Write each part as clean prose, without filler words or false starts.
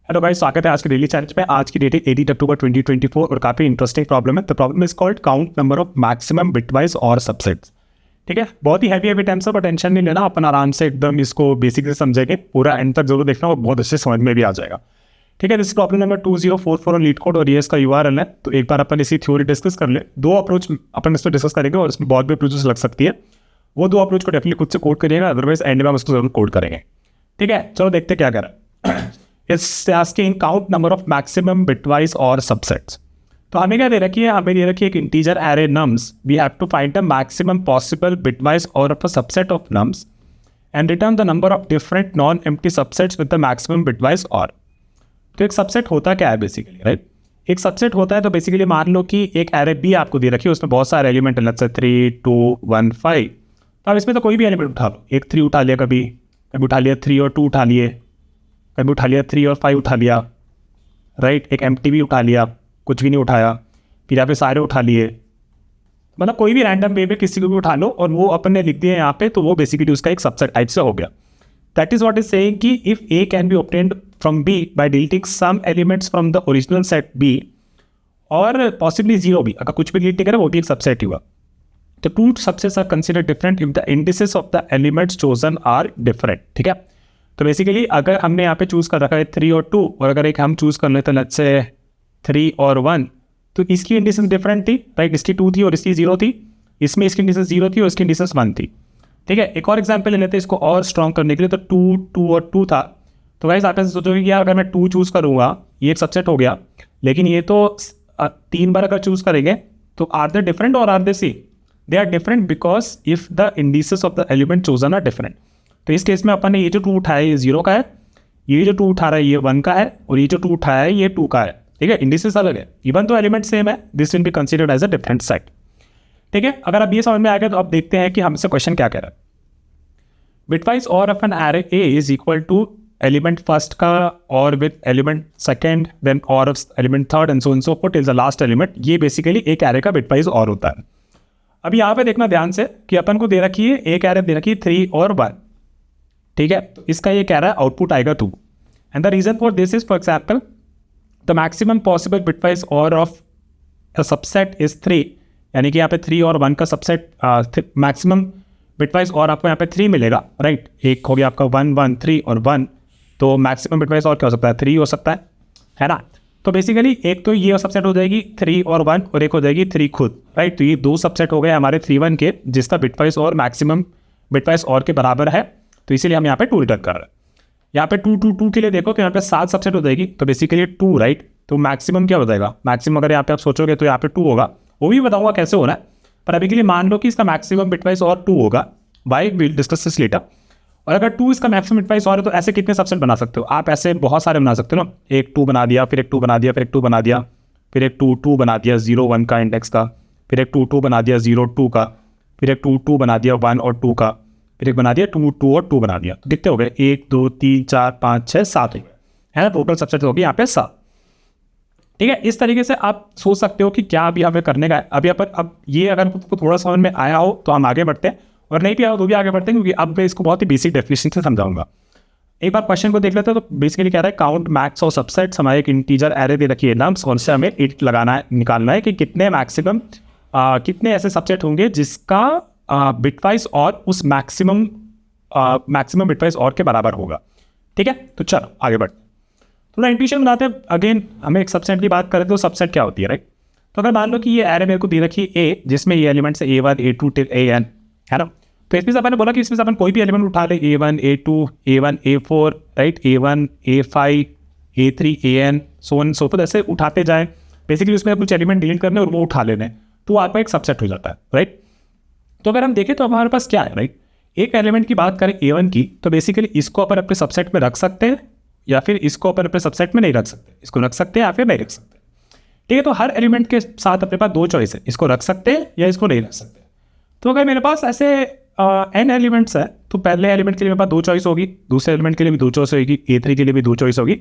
Hello guys, स्वागत है आज के डेली चैलेंज में। आज की डेट है 18 अक्टूबर 2024 और काफ़ी इंटरेस्टिंग प्रॉब्लम है। The problem is called count number of maximum bitwise और सबसेट्स। ठीक है, बहुत ही हैवी टाइम्स पर टेंशन नहीं लेना, अपन आराम से एकदम इसको बेसिक से समझेंगे। पूरा एंड तक जरूर देखना, वो बहुत अच्छे समझ में भी आ जाएगा। ठीक है, this problem number 2044 on leet code और ये इसका URL है। तो एक बार अपन इसी थ्योरी डिस्कस कर ले। दो अप्रोच अपन इसमें डिस्कस करेंगे और इसमें बहुत भी अप्रोचेस लग सकती है। वो दो अप्रोच को डेफिनेटली खुद से कोड करिएगा, अदरवाइज एंड में हम उसको जरूर कोड करेंगे। ठीक है, चलो देखते क्या करें। It's asking count number of maximum bitwise or subsets. तो हमें क्या दे रखी है, हमें दे रखी है एक integer array nums. We have to find the maximum possible bitwise or of a subset of nums and return the number of different non-empty subsets with the maximum bitwise or. तो एक सबसेट होता क्या है basically, right? एक subset होता है तो basically मान लो कि एक एरे बी आपको दे रखी है, उसमें बहुत सारे एलिमेंट है, लेट्स से 3, 2, 1, 5। तो अब इसमें तो कोई भी एलिमेंट उठा लो, एक 3 उठा लिया, कभी उठा लिया 3 और 2 उठा लिए, कभी उठा लिया 3 और 5 उठा लिया, राइट? एक एम्प्टी भी उठा लिया, कुछ भी नहीं उठाया, फिर यहाँ पे सारे उठा लिए। मतलब कोई भी रैंडम वे में किसी को भी उठा लो और वो अपन ने लिख दिया यहाँ पे, तो वो बेसिकली उसका एक सबसेट टाइप से हो गया। That is what is saying कि if A can be obtained from B by deleting some elements from the original set B और पॉसिबली जीरो भी, अगर कुछ भी डिलीट करे वो भी एक सबसेट हुआ। तो two subsets are consider different if the indices of the elements chosen are different. ठीक है, तो बेसिकली अगर हमने यहाँ पे चूज़ कर रखा है 3 और 2 और अगर एक हम चूज़ कर लेते हैं लेट्स से 3 और 1, तो इसकी इंडिसेस डिफरेंट थी, राइट? इसकी 2 थी और इसकी 0 थी, इसमें इसकी इंडिसेस 0 थी और इसकी इंडिसेस 1 थी। ठीक है, एक और एग्जांपल ले लेते हैं इसको और स्ट्रॉन्ग करने के लिए। तो 2, 2 और 2 था, तो गाइस आप ऐसे सोचोगे कि यार अगर मैं 2 चूज़ करूँगा ये एक सबसेट हो गया, लेकिन ये तो 3 बार अगर चूज़ करेंगे तो आर दे डिफरेंट और are they same? They are different because if the indices of the element chosen are different. तो इस केस में अपन ने ये जो 2 उठाया है ये 0 का है, ये जो 2 उठा रहा है ये 1 का है, और ये जो 2 उठाया है ये 2 का है। ठीक है, इंडिसेस अलग है, इवन तो एलिमेंट सेम है, this will be considered as a different set. ठीक है, अगर अब ये समझ में आ गया तो अब देखते हैं कि हमसे क्वेश्चन क्या कह रहा है। Bitwise or of an array A is equal to element first का or with element second, then or element third and so on so fourth till the last element. ये बेसिकली एक एरे का bitwise or होता है। अब यहाँ पे देखना ध्यान से कि अपन को दे रखी है एक एरे दे रखी है 3 और 1। ठीक है, तो इसका ये कह रहा है आउटपुट आएगा 2 and the reason for this is for example the maximum possible bitwise or of a subset is 3, यानी कि यहाँ पे 3 और 1 का सबसेट मैक्सिमम बिटवाइज और आपको यहाँ पे 3 मिलेगा, राइट? एक हो गया आपका 1, 1, 3 और 1, तो मैक्सिमम बिटवाइज और क्या हो सकता है? 3 हो सकता है ना? तो बेसिकली एक तो ये सबसेट हो जाएगी 3 और 1 और एक हो जाएगी 3 खुद, राइट? तो ये 2 सबसेट हो गए हमारे 3, 1 के, जिसका बिटवाइज और मैक्सिमम बिटवाइज और के बराबर है। तो इसीलिए हम यहाँ पे 2 रिटर्न कर रहे हैं। यहाँ पे 2, 2, 2 के लिए देखो तो यहाँ पे 7 सबसेट हो जाएगी, तो बेसिकली 2, राइट? तो मैक्सिमम क्या हो जाएगा? मैक्सिमम अगर यहाँ पे आप सोचोगे तो यहाँ पे 2 होगा, वो भी बताऊंगा कैसे हो रहा है, पर अभी के लिए मान लो कि इसका मैक्सिमम बिटवाइज और 2 होगा। Why will discuss this later. और अगर 2 इसका मैक्सिमम बिटवाइज और है तो ऐसे कितने सबसेट बना सकते हो आप? ऐसे बहुत सारे बना सकते हो ना। एक 2 बना दिया, फिर एक 2 बना दिया, फिर एक 2 बना दिया, फिर एक 2, 2 बना दिया 0, 1 का इंडेक्स का, फिर एक 2, 2 बना दिया 0, 2 का, फिर एक 2, 2 बना दिया 1 और 2 का, फिर एक बना दिया 2, 2 और 2 बना दिया। तो कितने हो गए? 1, 2, 3, 4, 5, 6, 7 हो गए, है ना? टोटल सबसेट हो गया यहाँ पे 7। ठीक है, इस तरीके से आप सोच सकते हो कि क्या अभी हमें करने का है। अभी अपन अब ये अगर आपको थोड़ा समझ में आया हो तो हम आगे बढ़ते हैं, और नहीं भी आया हो तो भी आगे बढ़ते हैं, क्योंकि अब मैं इसको बहुत ही बेसिक डेफिनेशन से समझाऊंगा। एक बार क्वेश्चन को देख लेते हैं। तो बेसिकली कह रहा है काउंट मैक्स और सबसेट्स। हमारे एक इंटीजर एरे दे रखी है नम्स, और उससे हमें इट लगाना है, निकालना है कि कितने मैक्सिमम कितने ऐसे सबसेट होंगे जिसका बिटवाइज और उस मैक्सिमम बिटवाइज और के बराबर होगा। ठीक है, तो चलो आगे बढ़ते हैं। थोड़ा इंट्यूशन बनाते हैं। अगेन हमें एक सबसेट की बात करें तो सबसेट क्या होती है, राइट? तो अगर मान लो कि ये एरे मेरे को दे रखी है ए, जिसमें ये एलिमेंट्स है A1, A2 टिल AN, है ना? तो इसमें से अपन ने बोला कि इसमें से अपन कोई भी एलिमेंट उठा ले, A1, A2, A1, A4, right? A1, A5, A3, AN, so on so forth, ऐसे उठाते जाए। बेसिकली उसमें कुछ एलिमेंट डिलीट करने और वो उठा लेने, तो आपका एक सबसेट हो जाता है, राइट? तो अगर हम देखें तो हमारे पास क्या है, राइट? एक एलिमेंट की बात करें A1 की, तो बेसिकली इसको अपन अपने सबसेट में रख सकते हैं या फिर इसको अपन अपने सबसेट में नहीं रख सकते। इसको रख सकते हैं या फिर नहीं रख सकते। ठीक है, तो हर एलिमेंट के साथ अपने पास 2 चॉइस है, इसको रख सकते हैं या इसको नहीं रख सकते। तो अगर मेरे पास ऐसे n एलिमेंट्स है, तो पहले एलिमेंट के लिए मेरे पास 2 चॉइस होगी, दूसरे एलिमेंट के लिए भी 2 चॉइस होगी, A3 के लिए भी 2 चॉइस होगी,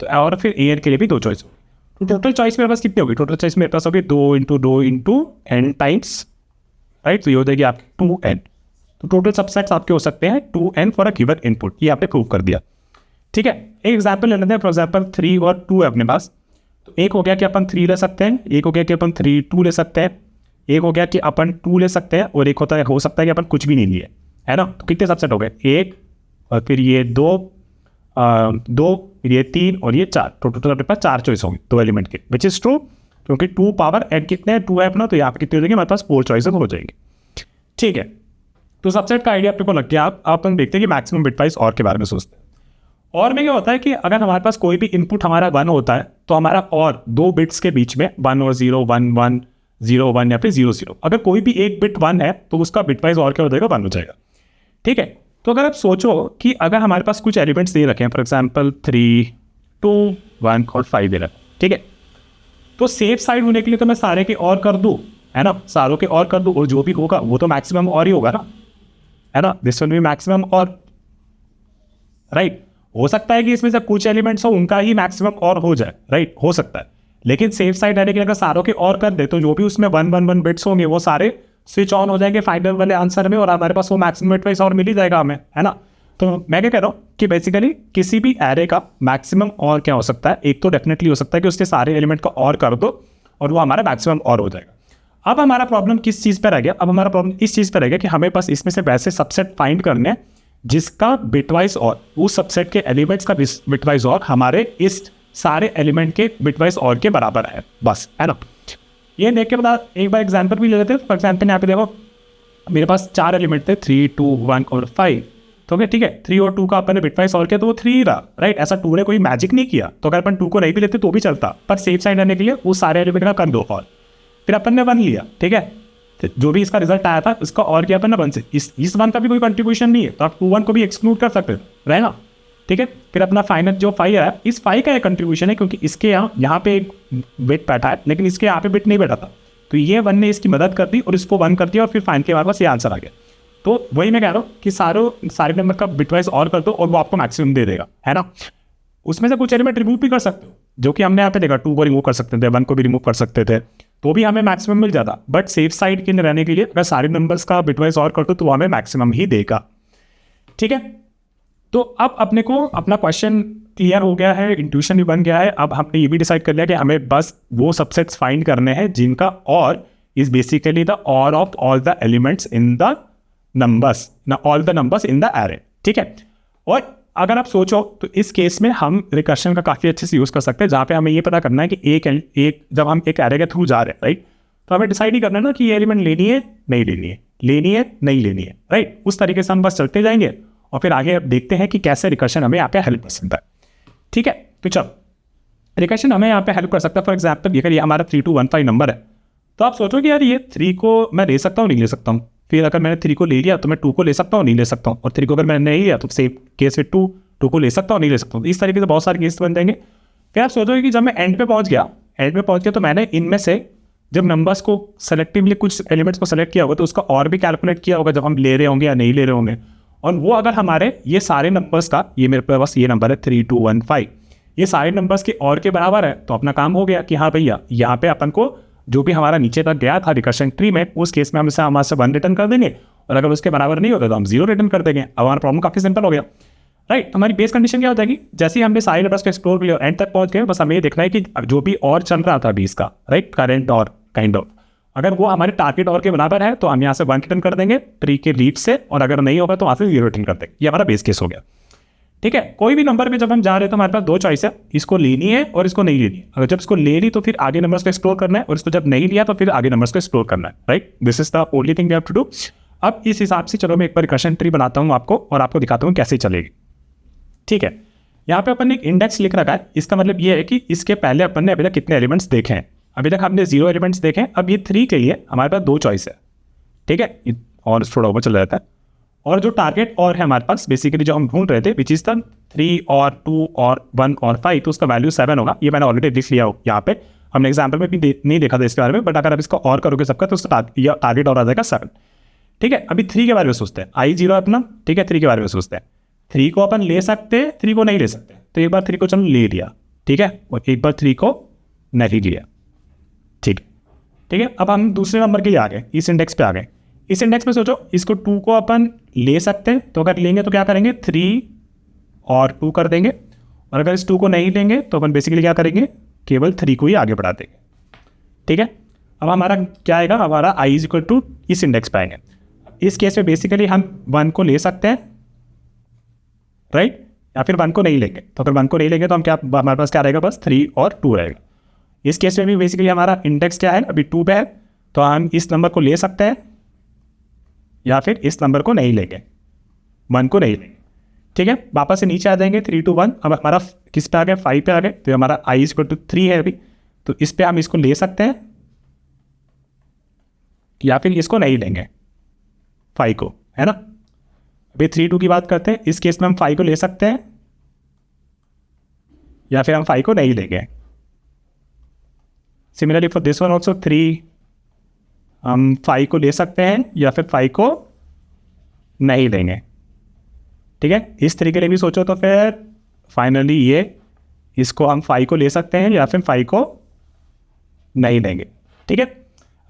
तो और फिर AN के लिए भी 2 चॉइस होगी। तो टोटल चॉइस मेरे पास कितनी होगी? टोटल चॉइस मेरे पास होगी 2 × 2 × n टाइम्स, राइट? तो ये हो जाएगी आपकी 2n। तो टोटल सबसेट्स आपके हो सकते हैं 2n for a given input. ये आपने प्रूव कर दिया। ठीक है, एक एग्जाम्पल ले लेते हैं, फॉर एग्जाम्पल 3 और 2 है अपने पास। तो एक हो गया कि अपन 3 ले सकते हैं, एक हो गया कि अपन 2 ले सकते हैं, एक हो गया कि अपन 2 ले सकते हैं, और एक हो सकता है कि अपन कुछ भी नहीं लिए, है ना। तो कितने सबसेट हो गए, 1 और फिर ये 2, 2 फिर ये 3 और ये 4, तो टोटल अपने पास 4 चॉइस होंगे 2 एलिमेंट के, विच इज ट्रू, क्योंकि 2 पावर एन कितने हैं, 2 है अपना, तो यहाँ पे कितने हो जाएंगे हमारे पास 4 चॉइसेस हो जाएंगे। ठीक है, तो सबसेट का आइडिया अपने को लग गया। आप अपन देखते हैं कि मैक्सिमम बिटवाइज और के बारे में सोचते हैं। और में क्या होता है कि अगर हमारे पास कोई भी इनपुट हमारा 1 होता है, तो हमारा और 2 बिट्स के बीच में 1 और 0, 1 1 0 1 या फिर 0 0, अगर कोई भी एक बिट 1 है तो उसका बिटवाइज और क्या हो जाएगा, 1 हो जाएगा। ठीक है, तो अगर आप सोचो कि अगर हमारे पास कुछ एलिमेंट्स दे रखे हैं, फॉर एग्जाम्पल 3 2 1 और 5 दे रखे हैं, ठीक है, तो सेफ साइड होने के लिए तो मैं सारे के और कर दूं, है ना, सारों के और कर दूं, और जो भी होगा वो तो मैक्सिमम और ही होगा ना, है ना, दिस विल बी मैक्सिमम और, राइट। हो सकता है कि इसमें से कुछ एलिमेंट्स हो उनका ही मैक्सिमम और हो जाए, राइट, हो सकता है, लेकिन सेफ साइड रहने के लिए अगर सारों के और कर दे तो जो भी उसमें 1 1 1 बिट्स होंगे वो सारे स्विच ऑन हो जाएंगे फाइनल वाले आंसर में, और हमारे पास वो मैक्सिमम बिटवाइज और मिल ही जाएगा हमें, है ना। तो मैं क्या कह रहा हूँ कि बेसिकली किसी भी एरे का मैक्सिमम और क्या हो सकता है, एक तो डेफिनेटली हो सकता है कि उसके सारे एलिमेंट का और कर दो और वो हमारा मैक्सिमम और हो जाएगा। अब हमारा प्रॉब्लम किस चीज़ पर रह गया, अब हमारा प्रॉब्लम इस चीज़ पर रह गया कि हमें बस इसमें से वैसे सबसेट फाइंड करने हैं जिसका बिटवाइज और उस सबसेट के एलिमेंट्स का बिटवाइज और हमारे इस सारे एलिमेंट के बिटवाइज और के बराबर है, बस, है ना। ये देख के बता, एक बार एग्जांपल भी ले लेते हैं। फॉर एग्जांपल यहाँ पे देखो मेरे पास 4 एलिमेंट थे, 3 2 1 और 5, तो क्या ठीक है, 3 और 2 का अपन ने बिटवाइज सॉल्व किया तो वो 3 रहा, राइट। ऐसा 2 ने कोई मैजिक नहीं किया, तो अगर अपन 2 को नहीं भी लेते तो भी चलता, पर सेफ साइड रहने के लिए वो सारे एलिमेंट का कर दो और, फिर अपन ने 1 लिया, ठीक है, जो भी इसका रिजल्ट आया था उसका और किया अपन ने 1 से, इस 1 का भी कोई कंट्रीब्यूशन नहीं है, तो आप 2 1 को भी एक्सक्लूड कर सकते रहे ना, ठीक है। फिर अपना फाइनल जो 5 है, इस 5 का एक कंट्रीब्यूशन है क्योंकि इसके यहाँ पे एक बिट बैठा है लेकिन इसके यहाँ पे बिट नहीं बैठा था, तो ये 1 ने इसकी मदद कर दी और इसको 1 कर दिया, और फिर फाइनल के बाद बस ये आंसर आ गया। तो वही मैं कह रहा हूँ कि सारे नंबर का बिटवाइज और कर दो और वो आपको मैक्सिमम दे देगा, है ना। उसमें से कुछ एलिमेंट रिमूव भी कर सकते हो, जो कि हमने यहाँ पे देखा, 2 को रिमूव कर सकते थे, 1 को भी रिमूव कर सकते थे, तो भी हमें मैक्सिमम मिल जाता। बट सेफ साइड के रहने के लिए अगर सारे नंबर्स का बिटवाइज और कर दो तो वो हमें मैक्सिमम ही देगा, ठीक है। तो अब अपने को अपना क्वेश्चन क्लियर हो गया है, इंट्यूशन भी बन गया है। अब हमने ये भी डिसाइड कर लिया कि हमें बस वो सबसेट्स फाइंड करने हैं जिनका और इज बेसिकली द और of all the elements in the numbers, all the numbers in the array, ठीक है। और अगर आप सोचो तो इस केस में हम रिकर्शन का काफ़ी अच्छे से यूज़ कर सकते हैं, जहाँ पे हमें ये पता करना है कि एक जब हम एक एरे के थ्रू जा रहे हैं, राइट, तो हमें डिसाइड ही करना है ना कि ये एलिमेंट लेनी है नहीं लेनी है, लेनी है नहीं लेनी है, राइट। उस तरीके से हम बस चलते जाएंगे और फिर आगे अब देखते हैं कि कैसे रिकर्शन हमें यहाँ पे हेल्प कर सकता है, ठीक है। तो चलो, रिकर्शन हमें यहाँ पे हेल्प कर सकता है। फॉर एग्जाम्पल ये हमारा 3215 नंबर है, तो आप सोचो कि यार ये 3 को मैं ले सकता हूँ नहीं ले सकता हूँ, फिर अगर मैंने 3 को ले लिया तो मैं 2 को ले सकता हूँ नहीं ले सकता हूँ, और 3 को अगर मैंने नहीं लिया तो सेम केस फिर 2 को ले सकता हूँ नहीं ले सकता हूँ। इस तरीके से बहुत सारे केस बन जाएंगे। फिर आप सोचोगे कि जब मैं एंड पे पहुँच गया तो मैंने इनमें से जब नंबर्स को सेलेक्टिवली कुछ एलिमेंट्स को सेलेक्ट किया होगा तो उसका और भी कैलकुलेट किया होगा जब हम ले रहे होंगे या नहीं ले रहे होंगे, और वो अगर हमारे ये सारे नंबर्स का, ये मेरे पास ये नंबर है 3215, ये सारे नंबर्स के और के बराबर है, तो अपना काम हो गया कि हाँ भैया यहाँ पे अपन को जो भी हमारा नीचे तक गया था रिकर्शन ट्री में, उस केस में हम इसे हमारे से 1 रिटर्न कर देंगे, और अगर उसके बराबर नहीं होता तो हम 0 रिटर्न कर देंगे। अब हमारा प्रॉब्लम काफी सिंपल हो गया, राइट। हमारी बेस कंडीशन क्या हो जाएगी, जैसे ही हमने सारे नंबर्स को एक्सप्लोर किया एंड तक पहुंच गए, बस हमें ये देखना है कि जो भी और चल रहा था अभी इसका, राइट, करेंट और काइंड ऑफ, अगर वो हमारे टारगेट और के बराबर है तो हम यहाँ से 1 रिटर्न कर देंगे ट्री के लीड से, और अगर नहीं होगा तो वहाँ से 0 रिटर्न कर देंगे। ये हमारा बेस केस हो गया, ठीक है। कोई भी नंबर पे जब हम जा रहे हैं तो हमारे पास 2 चॉइस है, इसको लेनी है और इसको नहीं लेनी है। अगर जब इसको ले ली तो फिर आगे नंबर्स को एक्सप्लोर करना है, और इसको जब नहीं लिया तो फिर आगे नंबर्स को एक्सप्लोर करना है, right. This is the only thing we have to do. अब इस हिसाब से चलो मैं एक बार रिकर्शन ट्री बनाता हूँ आपको और आपको दिखाता हूँ कैसे चलेगी, ठीक है। यहाँ पे अपन ने एक इंडेक्स लिख रखा है, इसका मतलब ये है कि इसके पहले अपन ने अभी तक कितने एलिमेंट्स देखे हैं। अभी तक हमने 0 एलिमेंट्स देखे हैं, अब ये 3 के लिए हमारे पास 2 चॉइस है, ठीक है, और थोड़ा ऊपर चला जाता है। और जो टारगेट और है हमारे पास बेसिकली जो हम ढूंढ रहे थे, विच इज द 3 और 2 और 1 और 5, तो उसका वैल्यू 7 होगा। ये मैंने ऑलरेडी लिख लिया हो यहाँ पे, हमने एग्जाम्पल में भी नहीं देखा था इसके बारे में, बट अगर आप इसका और करोगे सबका तो उसका टारगेट और आ जाएगा 7, ठीक है। अभी 3 के बारे में सोचते हैं, I0 अपना, ठीक है, 3 के बारे में सोचते हैं। 3 को अपन ले सकते हैं, 3 को नहीं ले सकते, तो एक बार 3 को चलो ले लिया, ठीक है, और एक बार 3 को नहीं लिया, ठीक है। अब हम दूसरे नंबर के लिए आ गए, इस इंडेक्स पे आ गए। इस इंडेक्स में सोचो इसको 2 को अपन ले सकते हैं, तो अगर लेंगे तो क्या करेंगे, 3 और 2 कर देंगे, और अगर इस 2 को नहीं लेंगे तो अपन बेसिकली क्या करेंगे, केवल 3 को ही आगे बढ़ा देंगे। ठीक है, अब हमारा क्या आएगा, हमारा i इज इक्वल टू इस इंडेक्स पे आएंगे। इस केस में बेसिकली हम 1 को ले सकते हैं, राइट, या फिर 1 को नहीं लेंगे। तो अगर 1 को नहीं लेंगे तो हम क्या, हमारे पास क्या रहेगा, बस 3 और 2 रहेगा। इस केस में भी बेसिकली हमारा इंडेक्स क्या है, अभी 2 पे है, तो हम इस नंबर को ले सकते हैं या फिर इस नंबर को नहीं लेंगे, 1 को नहीं लेंगे। ठीक है, वापस से नीचे आ जाएंगे 3 to 1। अब हमारा किस पे आ गया, 5 पे आ गए, तो हमारा i इक्वल टू 3 है अभी, तो इस पे हम इसको ले सकते हैं या फिर इसको नहीं लेंगे, 5 को, है ना। अभी 3 2 की बात करते हैं, इस केस में हम 5 को ले सकते हैं या फिर हम 5 को नहीं लेंगे। Similarly for this one also 3, हम 5 को ले सकते हैं या फिर 5 को नहीं लेंगे। ठीक है, इस तरीके से भी सोचो तो फिर फाइनली ये, इसको हम 5 को ले सकते हैं या फिर 5 को नहीं लेंगे। ठीक है,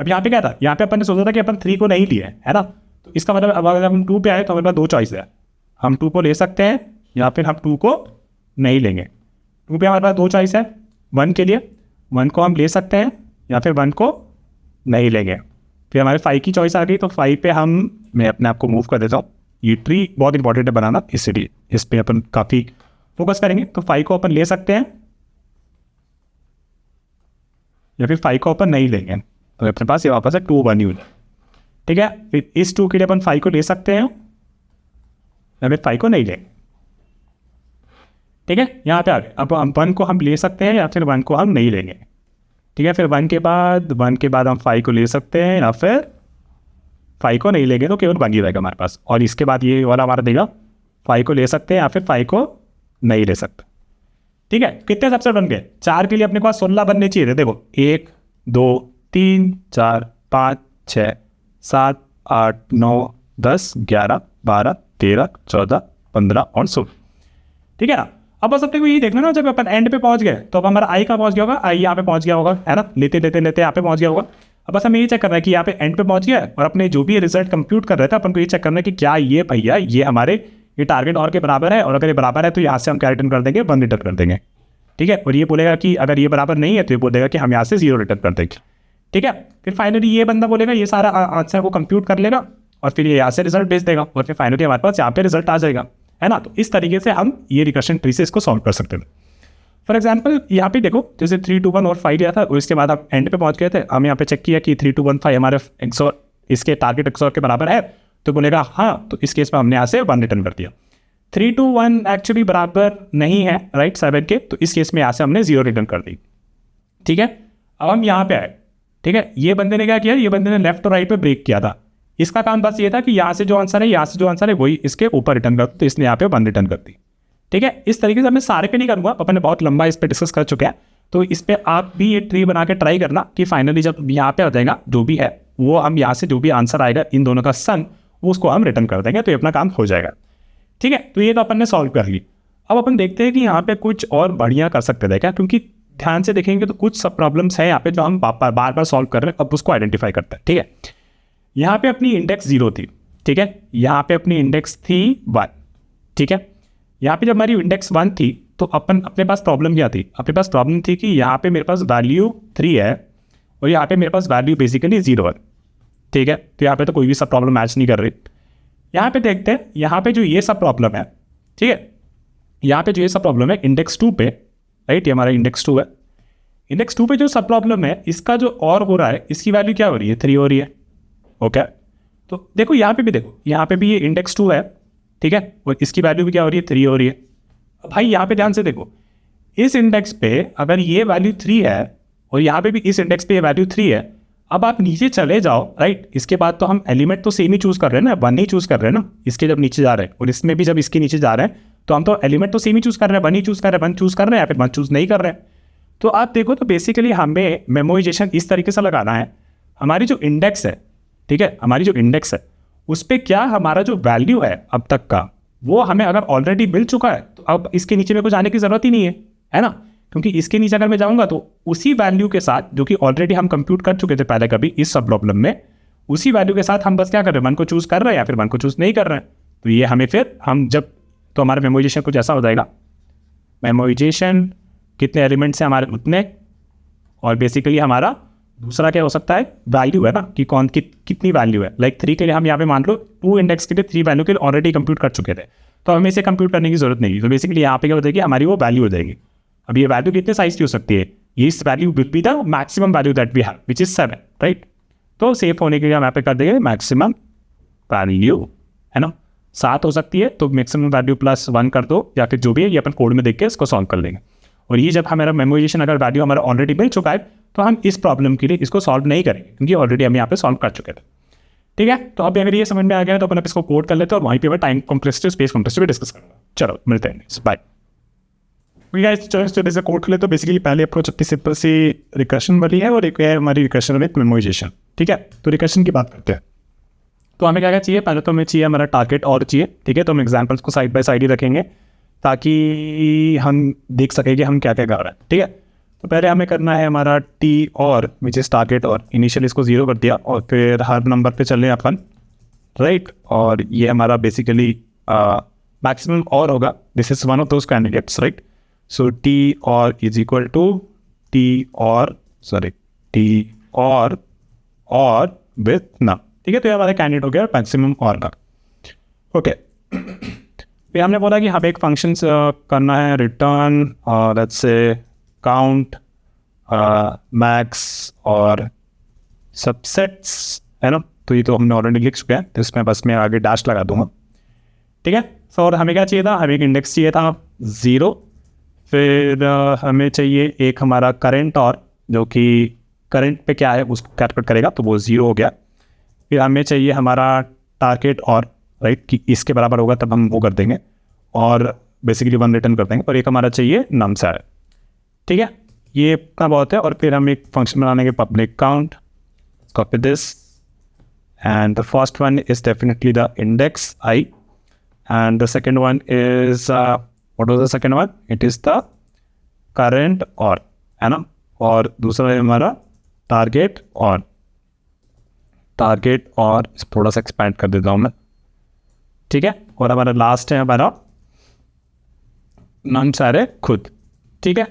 अब यहाँ पे क्या था, यहाँ पे अपन ने सोचा था कि अपन 3 को नहीं लिए, है ना। तो इसका मतलब अब अगर हम 2 पे आए तो हमारे पास 2 चॉइस है, हम 2 को ले सकते हैं या फिर हम 2 को नहीं लेंगे। 2 पे हमारे पास 2 चॉइस है, 1 के लिए 1 को हम ले सकते हैं या फिर 1 को नहीं लेंगे। फिर हमारे 5 की चॉइस आ गई, तो 5 पे मैं अपने आप को मूव कर देता हूँ। ये ट्री बहुत इंपॉर्टेंट है बनाना, इसलिए इस पर अपन काफ़ी फोकस करेंगे। तो 5 को अपन ले सकते हैं या फिर 5 को अपन नहीं लेंगे, तो अपने पास ये वापस है 2 1 यूज। ठीक है, फिर इस 2 के लिए अपन 5 को ले सकते हैं या फिर 5 को नहीं लेंगे। ठीक है, यहाँ पे आ गए। अब हम 1 को हम ले सकते हैं या फिर 1 को हम नहीं लेंगे। ठीक है, फिर 1 के बाद हम 5 को ले सकते हैं या फिर 5 को नहीं लेंगे, तो केवल 1 ही रहेगा हमारे पास। और इसके बाद ये वाला हमारा देगा 5 को ले सकते हैं या फिर 5 को नहीं ले सकते। ठीक है, कितने सबसेट बन गए, 4 के लिए अपने पास 16 बनने चाहिए थे। देखो 1 2 3 4 5 6 7 8 9 10 11 12 13 14 15 और 16। ठीक है ना। अब बस अपने को यही देखना ना, जब अपन एंड पे पहुंच गए तो अब हमारा आई कहाँ पहुंच गया होगा, आई यहाँ पे पहुंच गया होगा, है ना। लेते लेते लेते यहाँ पे पहुंच गया होगा। अब बस हमें ये चेक करना है कि यहाँ पे एंड पे पहुंच गया है, और अपने जो भी रिजल्ट कंप्यूट कर रहे थे अपन को ये चेक करना है कि क्या ये भैया ये हमारे ये टारगेट और के बराबर है, और अगर ये बराबर है तो यहाँ से हम क्या रिटर्न कर देंगे, 1 रिटर्न कर देंगे। ठीक है, और ये बोलेगा कि अगर ये बराबर नहीं है तो ये बोलेगा कि हम यहाँ से 0 रिटर्न कर देंगे। ठीक है, फिर फाइनली ये बंदा बोलेगा, ये सारा आंसर को कंप्यूट कर लेगा और फिर ये यहाँ से रिजल्ट भेज देगा, और फिर फाइनली हमारे पास यहाँ पे रिजल्ट आ जाएगा, है ना। तो इस तरीके से हम ये रिकर्शन ट्री से इसको सॉल्व कर सकते हैं। फॉर एग्जाम्पल यहाँ पे देखो, जैसे 3 2 1 और 5 लिया था, और इसके बाद आप एंड पे पहुंच गए थे। हम यहाँ पे चेक किया कि 3 2 1 5 हमारे XOR इसके टारगेट XOR के बराबर है, तो बोलेगा हाँ, तो इस केस में हमने यहाँ से 1 रिटर्न कर दिया। 3 2 1 एक्चुअली बराबर नहीं है, राइट, 7 के, तो इस केस में यहाँ से हमने 0 रिटर्न कर दी। ठीक है, अब हम यहाँ पे आए। ठीक है, ये बंदे ने क्या किया, ये बंदे ने लेफ्ट और राइट पे ब्रेक किया था। इसका काम बस ये था कि यहाँ से जो आंसर है, यहाँ से जो आंसर है वही इसके ऊपर रिटर्न कर, तो इसने यहाँ पे 1 रिटर्न कर दी। ठीक है, इस तरीके से मैं सारे पे नहीं करूँगा, अपन ने बहुत लंबा इस पर डिस्कस कर चुके हैं। तो इस पर आप भी ये ट्री बना के ट्राई करना कि फाइनली जब यहाँ पे आ जाएगा जो भी है वो, हम यहाँ से जो भी आंसर आएगा इन दोनों का सन, वो उसको हम रिटर्न कर देंगे, तो ये अपना काम हो जाएगा। ठीक है, तो ये तो अपन ने सॉल्व कर ली। अब अपन देखते हैं कि यहाँ पे कुछ और बढ़िया कर सकते थे क्या, क्योंकि ध्यान से देखेंगे तो कुछ सब प्रॉब्लम्स हैं यहाँ पे जो हम बार बार सॉल्व कर रहे हैं। अब उसको आइडेंटिफाई करते हैं। ठीक है, यहाँ पे अपनी इंडेक्स 0 थी। ठीक है, यहाँ पे अपनी इंडेक्स थी 1। ठीक है, यहाँ पे जब हमारी इंडेक्स 1 थी तो अपने पास प्रॉब्लम क्या थी, अपने पास प्रॉब्लम थी कि यहाँ पे मेरे पास वैल्यू 3 है और यहाँ पे मेरे पास वैल्यू बेसिकली 0 है। ठीक है, तो यहाँ पे तो कोई भी सब प्रॉब्लम मैच नहीं कर रही। यहाँ पे देखते हैं, यहाँ पे जो ये सब प्रॉब्लम है, ठीक है, यहाँ पे जो ये सब प्रॉब्लम है इंडेक्स 2 पे, राइट, ये हमारा इंडेक्स 2 है। इंडेक्स 2 पे जो सब प्रॉब्लम है, इसका जो और हो रहा है, इसकी वैल्यू क्या हो रही है, 3 हो रही है। ओके, तो देखो यहाँ पे भी देखो, यहाँ पे भी ये इंडेक्स 2 है। ठीक है, और इसकी वैल्यू भी क्या हो रही है, 3 हो रही है। अब भाई यहाँ पे ध्यान से देखो, इस इंडेक्स पे अगर ये वैल्यू 3 है और यहाँ पे भी इस इंडेक्स पे ये वैल्यू 3 है, अब आप नीचे चले जाओ, राइट, इसके बाद तो हम एलिमेंट तो सेम ही चूज कर रहे हैं ना, 1 ही चूज कर रहे हैं ना, इसके जब नीचे जा रहे हैं, और इसमें भी जब इसके नीचे जा रहे हैं तो हम तो एलिमेंट तो सेम ही चूज कर रहे हैं, 1 ही चूज कर रहे हैं, 1 चूज कर रहे हैं या फिर 1 चूज नहीं कर रहे हैं। तो आप देखो, तो बेसिकली हमें मेमोराइजेशन इस तरीके से लगाना है, हमारी जो इंडेक्स है, ठीक है, हमारी जो इंडेक्स है उस पर क्या हमारा जो वैल्यू है अब तक का, वो हमें अगर ऑलरेडी मिल चुका है तो अब इसके नीचे मेरे को जाने की जरूरत ही नहीं है ना, क्योंकि इसके नीचे अगर मैं जाऊंगा तो उसी वैल्यू के साथ जो कि ऑलरेडी हम कंप्यूट कर चुके थे पहले कभी इस सब प्रॉब्लम में, उसी वैल्यू के साथ हम बस क्या कर रहे हैं, 1 को चूज कर रहे हैं या फिर 1 को चूज नहीं कर रहे हैं। तो ये हमें फिर हम जब, तो हमारा मेमोराइजेशन कुछ ऐसा हो जाएगा, मेमोराइजेशन, कितने एलिमेंट्स हैं हमारे उतने, और बेसिकली हमारा दूसरा क्या हो सकता है, वैल्यू है ना कि कितनी वैल्यू है। लाइक 3 के लिए हम यहाँ पे मान लो 2 इंडेक्स के लिए 3 वैल्यू के लिए ऑलरेडी कंप्यूट कर चुके थे, तो हमें इसे कंप्यूट करने की जरूरत नहीं है। तो बेसिकली यहाँ पे क्या हो जाएगी, हमारी वो वैल्यू हो जाएगी। अब ये वैल्यू कितने साइज की हो सकती है, इस value will be the maximum value that we have which is 7, right. तो सेफ होने के लिए हम यहाँ पे कर देंगे मैक्सिमम वैल्यू, है ना, 7 हो सकती है, तो मैक्सिमम वैल्यू +1 कर दो, या फिर जो भी है ये अपन कोड में देख के इसको सॉल्व कर लेंगे। और ये जब हमारा मेमोराइजेशन अगर वैल्यू हमारा ऑलरेडी मिल चुका है, तो हम इस प्रॉब्लम के लिए इसको सॉल्व नहीं करेंगे, क्योंकि ऑलरेडी हम यहाँ पे सॉल्व कर चुके थे। ठीक है, तो अब अगर ये समझ में आ गया तो अपन इसको कोड कर लेते हैं, और वहीं पे time complexity, space complexity discuss करेंगे। चलो मिलते हैं, बाय। जैसे कोड कर ले तो बेसिकली पहले अप्रोच अपनी सिंपल सी रिकर्शन वाली है, और एक है हमारी रिकर्शन विद मेमोराइजेशन। ठीक है, तो रिकर्शन की बात करते हैं। तो हमें क्या क्या चाहिए, पहले तो हमें चाहिए हमारा टारगेट और चाहिए। ठीक है, तो हम एग्जाम्पल्स को साइड बाय साइड ही रखेंगे ताकि हम देख सकें कि हम क्या क्या कर रहे हैं। ठीक है, तो पहले हमें करना है हमारा टी और विच इज़ टारगेट और, इनिशियल इसको 0 कर दिया, और फिर हर नंबर पे चले अपन, राइट। और ये हमारा बेसिकली मैक्सिमम और होगा, this is one of those candidates, right. So T और इज इक्वल टू टी और विथ ना। ठीक है, तो ये हमारा कैंडिडेट हो गया मैक्सिमम और का। ओके, फिर हमने बोला कि हमें एक फंक्शन करना है return, let's say count max और सबसेट्स, है ना। तो ये तो हमने ऑलरेडी लिख चुके हैं, तो इसमें बस मैं आगे डैश लगा दूंगा। ठीक है, तो और हमें क्या चाहिए था, हमें एक इंडेक्स चाहिए था 0, फिर हमें चाहिए एक हमारा करंट और, जो कि करंट पे क्या है उसको कैलकुलेट करेगा, तो वो 0 हो गया। फिर हमें चाहिए हमारा टारगेट और, राइट, कि इसके बराबर होगा तब हम वो कर देंगे, और बेसिकली 1 रिटर्न कर देंगे। और एक हमारा चाहिए नमसार। ठीक है, ये इतना बहुत है। और फिर हम एक फंक्शन बनाएंगे public count, copy this, and the first one is definitely the index I, and the second one is what was the second one, it is the current और, है ना। और दूसरा है हमारा टारगेट और थोड़ा सा एक्सपैंड कर देता हूँ मैं। ठीक है, और हमारा लास्ट है हमारा नन सारे खुद। ठीक है,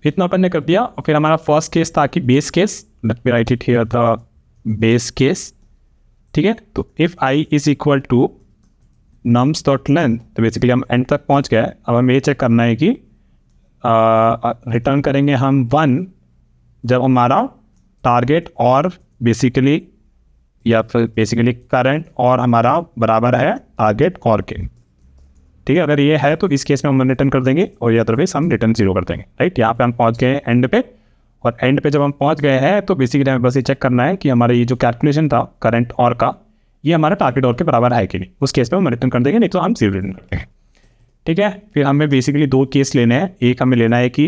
इतना अपन ने कर दिया। और फिर हमारा फर्स्ट केस था कि base case, let me write it here the base case. ठीक है, तो if I is equal to nums dot length, तो बेसिकली हम एंड तक पहुंच गए। अब हमें ये चेक करना है कि रिटर्न करेंगे हम 1 जब हमारा टारगेट और बेसिकली, या फिर बेसिकली करंट और हमारा बराबर है टारगेट और के। ठीक है, अगर ये है तो इस केस में हम रिटर्न कर देंगे, और ये अदरवाइज हम रिटर्न 0 कर देंगे, राइट। यहाँ पे हम पहुँच गए हैं एंड पे, और एंड पे जब हम पहुँच गए हैं तो बेसिकली हमें बस ये चेक करना है कि हमारा ये जो कैलकुलेशन था करंट और का, ये हमारा टारगेट और के बराबर है कि नहीं। उस केस में हम रिटर्न कर देंगे, नहीं तो हम 0 रिटर्न कर देंगे। ठीक है, फिर हमें बेसिकली 2 केस लेने हैं। एक हमें लेना है कि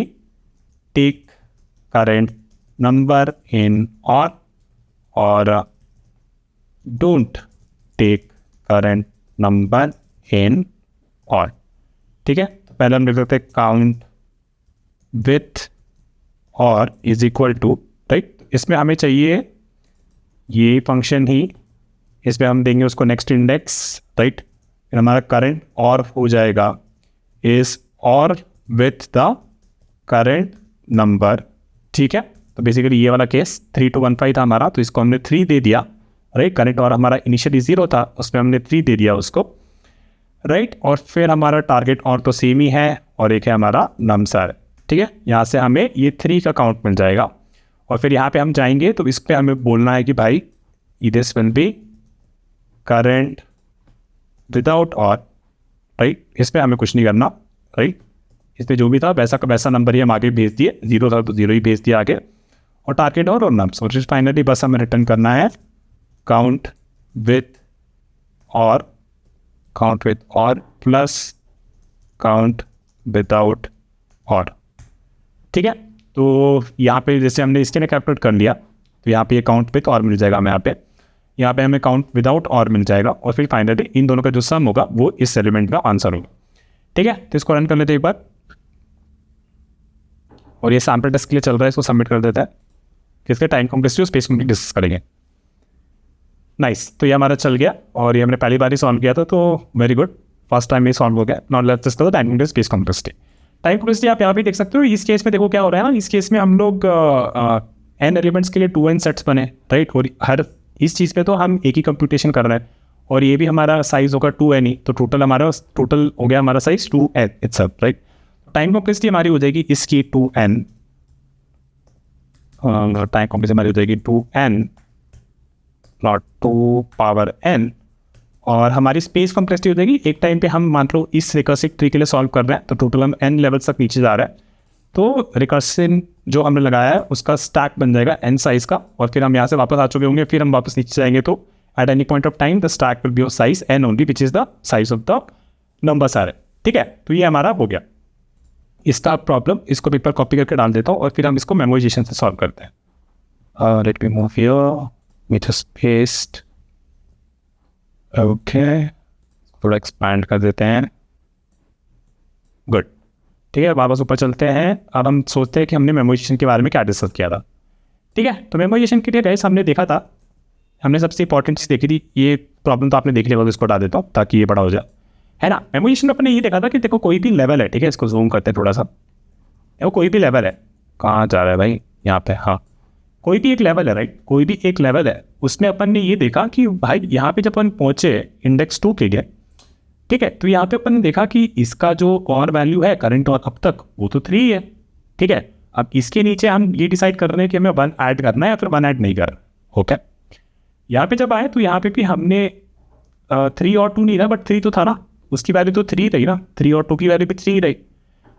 टेक करंट नंबर इन और don't take current number in और। ठीक है, तो पहले हम लिख सकते हैं काउंट विथ और इज इक्वल टू, राइट। इसमें हमें चाहिए ये फंक्शन ही, इसमें हम देंगे उसको नेक्स्ट इंडेक्स, राइट। फिर हमारा करंट और हो जाएगा इज और विथ द करंट नंबर। ठीक है, तो बेसिकली ये वाला केस 3 to 1 5 था हमारा, तो इसको हमने 3 दे दिया, राइट। करंट और हमारा इनिशियली 0 था, उसमें हमने 3 दे दिया उसको, राइट। और फिर हमारा टारगेट और तो सेम ही है, और एक है हमारा नमसार। ठीक है, यहाँ से हमें ये 3 का काउंट मिल जाएगा। और फिर यहाँ पे हम जाएंगे तो इस पर हमें बोलना है कि भाई this will B current without और, राइट। इस पर हमें कुछ नहीं करना, राइट। इस पर जो भी था वैसा का वैसा नंबर ही हम आगे भेज दिए, 0 था तो 0 ही भेज दिया आगे, और टारगेट और नम्स। और फाइनली बस हमें रिटर्न करना है काउंट विथ और प्लस काउंट विदाउट और। ठीक है, तो यहाँ पे जैसे हमने इसके लिए कैलकुलेट कर लिया, तो यहाँ पे ये काउंट विथ और मिल जाएगा हमें, यहाँ पे हमें काउंट विदाउट और मिल जाएगा, और फिर फाइनली इन दोनों का जो सम होगा वो इस एलिमेंट का आंसर होगा। ठीक है, तो इसको रन कर लेते हैं एक बार, और ये सैम्पल टेस्ट के लिए चल रहा है, इसको सबमिट कर देता है। किसके टाइम कॉम्प्लेक्सिटी और स्पेस कॉम्प्लेक्सिटी डिस्कस करेंगे। नाइस, तो ये हमारा चल गया, और ये हमने पहली बार ही सॉल्व किया था, तो वेरी गुड, फर्स्ट टाइम ये सॉल्व हो गया। Not let's discuss the time complexity space complexity. Time complexity आप यहाँ पे देख सकते हो। इस केस में देखो क्या हो रहा है ना, इस केस में हम लोग n एलिमेंट्स के लिए 2n सेट्स बने, राइट। और हर इस चीज़ पे तो हम एक ही कंप्यूटेशन कर रहे हैं, और ये भी हमारा साइज होगा 2n ही, तो टोटल हो गया हमारा size 2n itself, right. Time complexity हमारी हो जाएगी इसकी 2n, टाइम कॉम्प्लेक्सिटी हमारी हो जाएगी 2n नॉट 2 पावर n, और हमारी स्पेस कॉम्प्लेक्सिटी हो जाएगी, एक टाइम पे हम मान लो इस रिकर्सिव ट्री के लिए सॉल्व कर रहे हैं, तो टोटल हम n लेवल तक नीचे जा रहा है, तो रिकर्सिव जो हमने लगाया है उसका स्टैक बन जाएगा n साइज का, और फिर हम यहाँ से वापस आ चुके होंगे, फिर हम वापस नीचे जाएंगे, तो at any point of time the stack will be of size n only which is the size of the number सारे, ठीक है। तो ये हमारा हो गया इसका प्रॉब्लम। इसको पेपर कॉपी करके डाल देता हूँ, और फिर हम इसको मेमोराइजेशन से सॉल्व करते हैं। Let me move here, me just paste, okay, थोड़ा एक्सपैंड कर देते हैं, गुड, ठीक है। वापस ऊपर चलते हैं। अब हम सोचते हैं कि हमने मेमोराइजेशन के बारे में क्या डिस्कस किया था, ठीक है। तो मेमोराइजेशन के लिए गाइस हमने देखा था, हमने सबसे इंपॉर्टेंट चीज़ देखी थी, ये प्रॉब्लम तो आपने देख लिया होगा, इसको हटा देता हूँ ताकि ये बड़ा हो जाए, है ना। मेमोराइजेशन में अपने ये देखा था कि देखो कोई भी लेवल है, ठीक है, इसको जूम करते हैं थोड़ा सा, देखो कोई भी लेवल है, कहाँ जा रहा है भाई, यहाँ पे, हाँ, कोई भी एक लेवल है, राइट, कोई भी एक लेवल है, उसमें अपन ने ये देखा कि भाई यहाँ पे जब अपन पहुँचे इंडेक्स 2 के लिए, ठीक है, तो यहाँ पे अपन ने देखा कि इसका जो और वैल्यू है करंट और अब तक, वो तो 3 है, ठीक है। अब इसके नीचे हम ये डिसाइड कर रहे हैं कि हमें 1 ऐड करना है या फिर 1 ऐड नहीं करना, ओके। यहाँ पे जब आए तो यहाँ पे भी हमने 3 और 2 नहीं था, बट 3 तो था ना, उसकी वैल्यू तो 3 रही ना, 3 और 2 की वैल्यू भी 3 रही।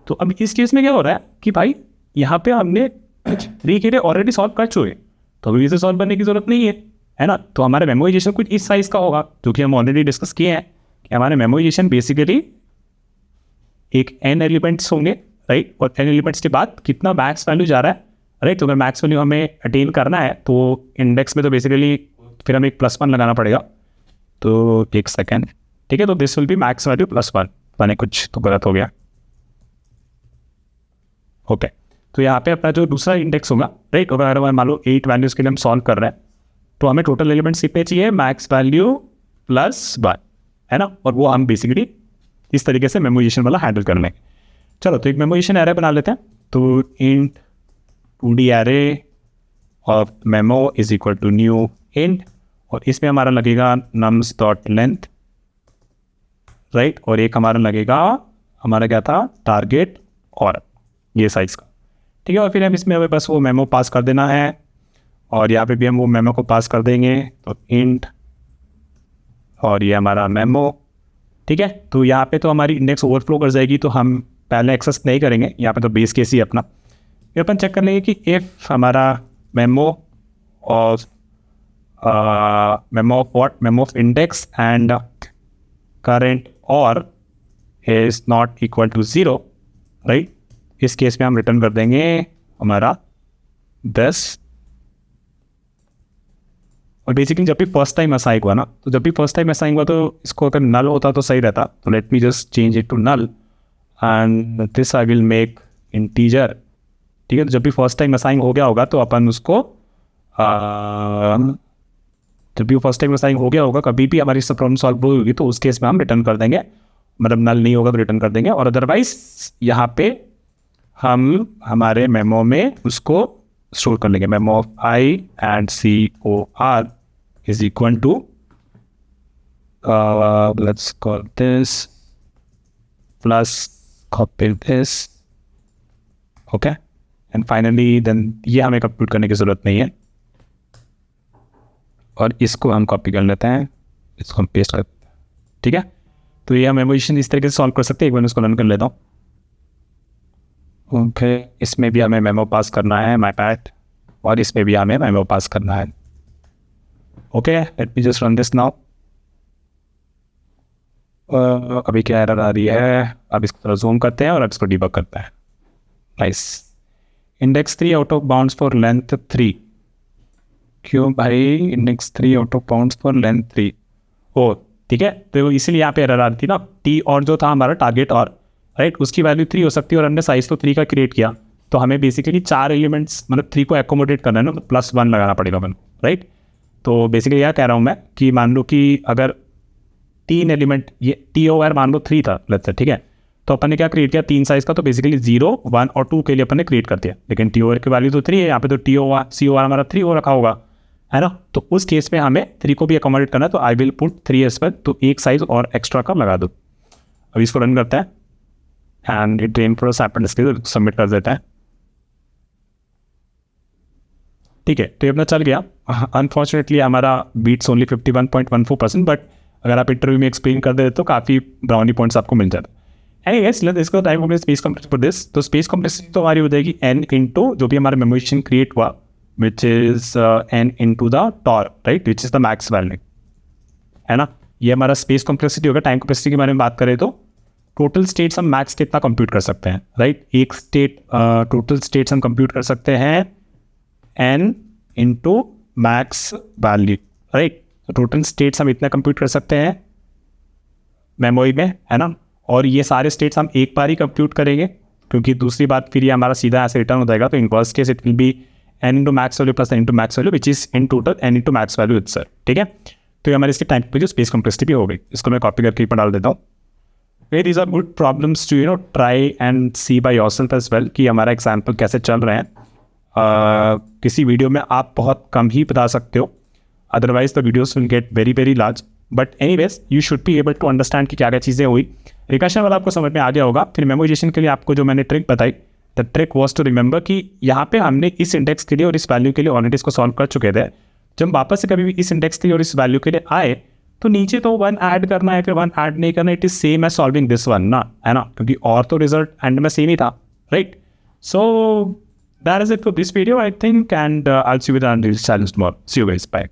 तो अब इस केस में क्या हो रहा है कि भाई यहाँ पे हमने 3 के लिए ऑलरेडी सॉल्व कर चुके, तो अभी इसे सॉल्व करने की जरूरत नहीं है ना। तो हमारा मेमोराइजेशन कुछ इस साइज का होगा, जो कि हम ऑलरेडी डिस्कस किए हैं कि हमारे मेमोराइजेशन बेसिकली एक n एलिमेंट्स होंगे, राइट, और n एलिमेंट्स के बाद कितना मैक्स वैल्यू जा रहा है, राइट। तो अगर मैक्स वैल्यू हमें अटेन करना है तो इंडेक्स में तो बेसिकली फिर हमें एक +1 लगाना पड़ेगा, तो एक सेकेंड, ठीक है। तो this will B max value +1, मैंने कुछ तो गलत हो गया, ओके। तो यहाँ पे अपना जो दूसरा इंडेक्स होगा, राइट, अगर मान लो 8 वैल्यूज़ के लिए हम सॉल्व कर रहे हैं, तो हमें टोटल एलिमेंट्स कितने चाहिए, मैक्स वैल्यू +1, है ना। और वो हम बेसिकली इस तरीके से मेमोराइजेशन वाला हैंडल कर लेंगे। चलो, तो एक मेमोराइजेशन एरे बना लेते हैं। तो int 2D array of memo is equal to new int, और इसमें हमारा लगेगा नम्स डॉट लेंथ, राइट, और एक हमारा लगेगा, हमारा क्या था, टारगेट और ये साइज का, ठीक है। और फिर हम इसमें हमें बस वो मेमो पास कर देना है, और यहाँ पे भी हम वो मेमो को पास कर देंगे, तो इंट और ये हमारा मेमो, ठीक है। तो यहाँ पे तो हमारी इंडेक्स ओवरफ्लो कर जाएगी, तो हम पहले एक्सेस नहीं करेंगे, यहाँ पे तो बेस केस ही अपना। फिर अपन चेक कर लेंगे कि इफ़ हमारा memo of memo of index and current और is not equal to 0, right, इस केस में हम रिटर्न कर देंगे हमारा 10। और बेसिकली जब भी फर्स्ट टाइम असाइन हुआ ना, तो जब भी फर्स्ट टाइम असाइन हुआ, तो इसको अगर नल होता तो सही रहता। तो let me just change it to null and this I will make integer, ठीक है। तो जब भी फर्स्ट टाइम असाइन हो गया होगा, तो अपन उसको जब भी फर्स्ट टाइम असाइन हो गया होगा, कभी भी हमारी सब प्रॉब्लम सॉल्व होगी, तो उस केस में हम रिटर्न कर देंगे, मतलब नल नहीं होगा तो रिटर्न कर देंगे। और अदरवाइज यहाँ पे हम हमारे मेमो में उसको स्टोर कर लेंगे, memo of I and COR is equal to let's call this plus copy this, okay. And finally then ये हमें कंप्यूट करने की ज़रूरत नहीं है, और इसको हम कॉपी कर लेते हैं, इसको हम पेस्ट कर देते हैं, ठीक है। तो ये हम मेमोराइजेशन इस तरीके से सॉल्व कर सकते हैं। एक बार इसको रन कर लेता हूँ, ओके। इसमें भी हमें मेमो पास करना है, माय बैड, और इसमें भी हमें मेमो पास करना है, okay. Late me just run this now. अभी क्या एरर आ रही है, अब इसको थोड़ा जूम करते हैं और अब इसको डिबग करते हैं। Nice, index 3 out of bounds for length 3, क्यों भाई index 3 out of bounds for length 3, ओ ठीक है। तो इसीलिए यहाँ पे एरर आ रही थी ना, टी और जो था हमारा टारगेट और, राइट, उसकी वैल्यू 3 हो सकती है, और हमने साइज तो 3 का क्रिएट किया, तो हमें बेसिकली 4 एलिमेंट्स मतलब 3 को एकोमोडेट करना है ना, तो +1 लगाना पड़ेगा अपन, राइट। तो बेसिकली यह कह रहा हूँ मैं कि मान लो कि अगर 3 एलिमेंट, ये TOR मान लो 3 था, लेट्स से, ठीक है। तो अपन ने क्या क्रिएट किया 3 साइज का, तो बेसिकली 0, 1 और 2 के लिए अपन ने क्रिएट कर दिया, लेकिन टी ओवर की वैल्यू तो 3 है, यहाँ पे तो टी ओवर सी ओवर हमारा 3 हो रखा होगा, है ना। तो उस केस में हमें 3 को भी अकोमोडेट करना है, तो I will put 3 as well, तो एक साइज और एक्स्ट्रा का लगा दो। अब इसको रन करते हैं and it train pro sample इसके सबमिट कर देते हैं। ठीक है, तो ये अपना चल गया। अनफॉर्चुनेटली हमारा बीट्स ओनली 51.14%, बट अगर आप इंटरव्यू में एक्सप्लेन कर देते तो काफ़ी ब्राउनी पॉइंट्स आपको मिल जाते हैं। एनीवेज, लेट्स इसको time complex space complex for this. तो स्पेस कॉम्प्लेक्सिटी तो हमारी हो जाएगी n इंटू जो भी हमारा मेमोरेशन क्रिएट हुआ, which is n into the टॉर, right, which is the max value, है ना। ये हमारा स्पेस कॉम्प्लेक्सिटी होगा। टाइम कॉम्प्लेक्सिटी के बारे में बात करें तो टोटल स्टेट्स हम मैक्स कितना कंप्यूट कर सकते हैं, राइट। एक स्टेट टोटल स्टेट्स हम कंप्यूट कर सकते हैं n into max value, right. तो टोटल स्टेट्स हम इतना कंप्यूट कर सकते हैं मेमोरी में, है ना। और ये सारे स्टेट्स हम एक बार ही कंप्यूट करेंगे, क्योंकि दूसरी बात फिर ये हमारा सीधा ऐसे रिटर्न हो जाएगा। तो in first case it will be n into max value plus n into max value, which is in total n into max value itself, ठीक है। तो ये हमारे इसके टाइम पे जो स्पेस कॉम्प्लेक्सिटी भी हो गई, इसको मैं कॉपी करके ऊपर डाल देता हूँ। These are good problems to try and see by yourself as well कि हमारा एग्जाम्पल कैसे चल रहे हैं। किसी वीडियो में आप बहुत कम ही बता सकते हो, otherwise the videos will get very very large, but anyways you should be able to understand कि क्या क्या चीज़ें हुई। रिकर्शन वाला आपको समझ में आ गया होगा। फिर मेमोराइजेशन के लिए आपको जो मैंने ट्रिक बताई, the trick was to remember कि यहाँ पे हमने इस इंडेक्स के लिए और इस वैल्यू के लिए ऑलरेडी इसको सॉल्व कर चुके थे। जब वापस से कभी भी इस इंडेक्स के लिए और इस वैल्यू के लिए आए तो नीचे तो 1 ऐड करना है, फिर 1 ऐड नहीं करना, it is same as solving this one ना, है ना, क्योंकि और तो रिजल्ट एंड में सेम ही था, right. So that is it for this video, I think, and I'll see you with the challenge tomorrow. See you guys. Bye.